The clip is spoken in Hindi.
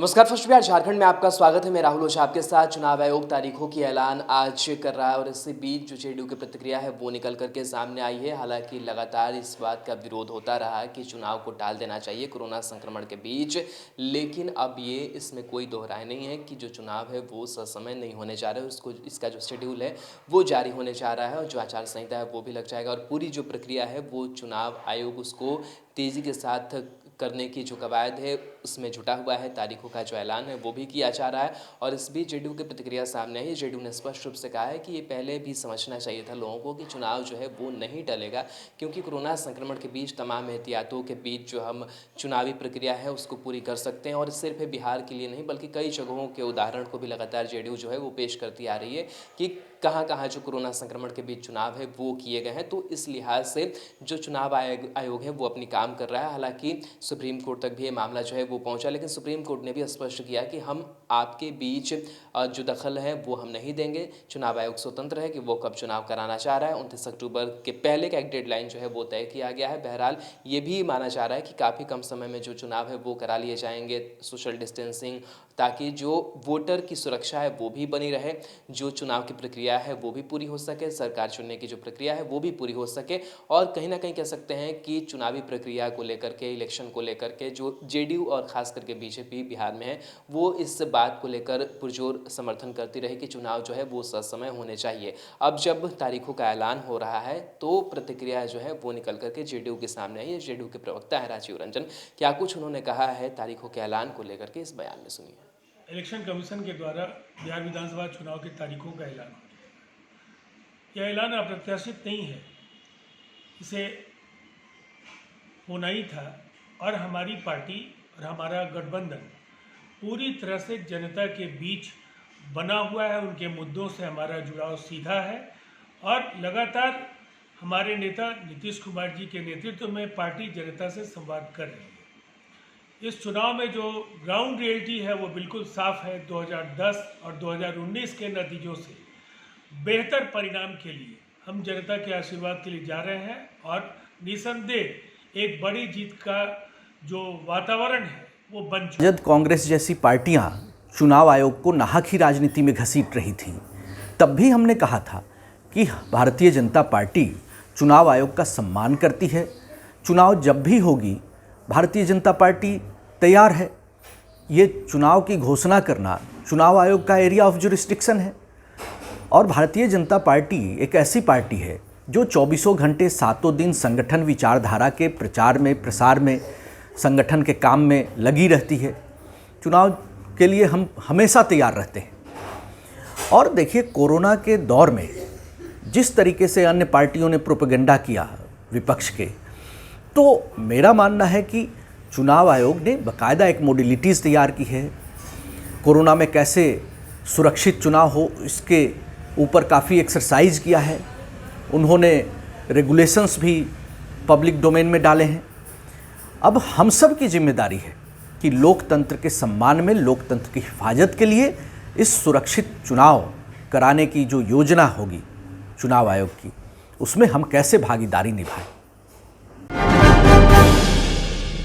नमस्कार। फर्स्ट बिहार झारखंड में आपका स्वागत है। मैं राहुल ओझा आपके साथ। चुनाव आयोग तारीखों की ऐलान आज कर रहा है और इसी बीच जो जेडीयू की प्रतिक्रिया है वो निकल करके सामने आई है। हालांकि लगातार इस बात का विरोध होता रहा है कि चुनाव को टाल देना चाहिए कोरोना संक्रमण के बीच, लेकिन अब ये इसमें कोई दो राय नहीं है कि जो चुनाव है वो ससमय नहीं होने जा रहा है। उसको इसका जो शेड्यूल है वो जारी होने जा रहा है और जो आचार संहिता है वो भी लग जाएगा और पूरी जो प्रक्रिया है वो चुनाव आयोग उसको तेज़ी के साथ करने की जो कवायद है उसमें जुटा हुआ है। तारीखों का जो ऐलान है वो भी किया जा रहा है और इस बीच जेडीयू की प्रतिक्रिया सामने आई है। जेडीयू ने स्पष्ट रूप से कहा है कि ये पहले भी समझना चाहिए था लोगों को कि चुनाव जो है वो नहीं टलेगा, क्योंकि कोरोना संक्रमण के बीच तमाम एहतियातों के बीच जो हम चुनावी प्रक्रिया है उसको पूरी कर सकते हैं। और सिर्फ बिहार के लिए नहीं बल्कि कई जगहों के उदाहरण को भी लगातार जेडीयू जो है वो पेश करती आ रही है कि कहाँ कहाँ जो कोरोना संक्रमण के बीच चुनाव है वो किए गए हैं। तो इस लिहाज से जो चुनाव आयोग है वो अपनी काम कर रहा है। हालांकि सुप्रीम कोर्ट तक भी ये मामला जो है वो पहुंचा, लेकिन सुप्रीम कोर्ट ने भी स्पष्ट किया कि हम आपके बीच जो दखल है वो हम नहीं देंगे। चुनाव आयोग स्वतंत्र है कि वो कब चुनाव कराना चाह रहा है। 29 अक्टूबर के पहले का एक डेडलाइन जो है वो तय किया गया है। बहरहाल ये भी माना जा रहा है कि काफ़ी कम समय में जो चुनाव है वो करा लिए जाएंगे, सोशल डिस्टेंसिंग, ताकि जो वोटर की सुरक्षा है वो भी बनी रहे, जो चुनाव की प्रक्रिया है वो भी पूरी हो सके, सरकार चुनने की जो प्रक्रिया है वो भी पूरी हो सके। और कहीं ना कहीं कह सकते हैं कि चुनावी प्रक्रिया को लेकर के, इलेक्शन को लेकर के जो जेडीयू और ख़ास करके बीजेपी बिहार में है वो इस बात को लेकर पुरजोर समर्थन करती रही कि चुनाव जो है वो ससमय होने चाहिए। अब जब तारीखों का ऐलान हो रहा है तो प्रतिक्रिया जो है वो निकल करके जेडीयू के सामने आई है। जेडीयू के प्रवक्ता है राजीव रंजन, क्या कुछ उन्होंने कहा है तारीखों के ऐलान को लेकर के, इस बयान में सुनिए। इलेक्शन कमीशन के द्वारा बिहार विधानसभा चुनाव की तारीखों का ऐलान हो रहा है। यह ऐलान अप्रत्याशित नहीं है, इसे होना ही था और हमारी पार्टी और हमारा गठबंधन पूरी तरह से जनता के बीच बना हुआ है। उनके मुद्दों से हमारा जुड़ाव सीधा है और लगातार हमारे नेता नीतीश कुमार जी के नेतृत्व में पार्टी जनता से संवाद कर रही है। इस चुनाव में जो ग्राउंड रियलिटी है वो बिल्कुल साफ है। 2010 और 2019 के नतीजों से बेहतर परिणाम के लिए हम जनता के आशीर्वाद के लिए जा रहे हैं और निसंदेह एक बड़ी जीत का जो वातावरण है वो बन चुका है। जब कांग्रेस जैसी पार्टियां चुनाव आयोग को नाहक ही राजनीति में घसीट रही थीं, तब भी हमने कहा था कि भारतीय जनता पार्टी चुनाव आयोग का सम्मान करती है। चुनाव जब भी होगी भारतीय जनता पार्टी तैयार है। ये चुनाव की घोषणा करना चुनाव आयोग का एरिया ऑफ जुरिस्डिक्शन है और भारतीय जनता पार्टी एक ऐसी पार्टी है जो 24 घंटे 7 दिन संगठन विचारधारा के प्रचार में, प्रसार में, संगठन के काम में लगी रहती है। चुनाव के लिए हम हमेशा तैयार रहते हैं। और देखिए, कोरोना के दौर में जिस तरीके से अन्य पार्टियों ने प्रोपेगेंडा किया विपक्ष के, तो मेरा मानना है कि चुनाव आयोग ने बाकायदा एक मॉड्यूलिटीज़ तैयार की है। कोरोना में कैसे सुरक्षित चुनाव हो इसके ऊपर काफ़ी एक्सरसाइज किया है। उन्होंने रेगुलेशंस भी पब्लिक डोमेन में डाले हैं। अब हम सब की जिम्मेदारी है कि लोकतंत्र के सम्मान में, लोकतंत्र की हिफाजत के लिए इस सुरक्षित चुनाव कराने की जो योजना होगी चुनाव आयोग की, उसमें हम कैसे भागीदारी निभाएं।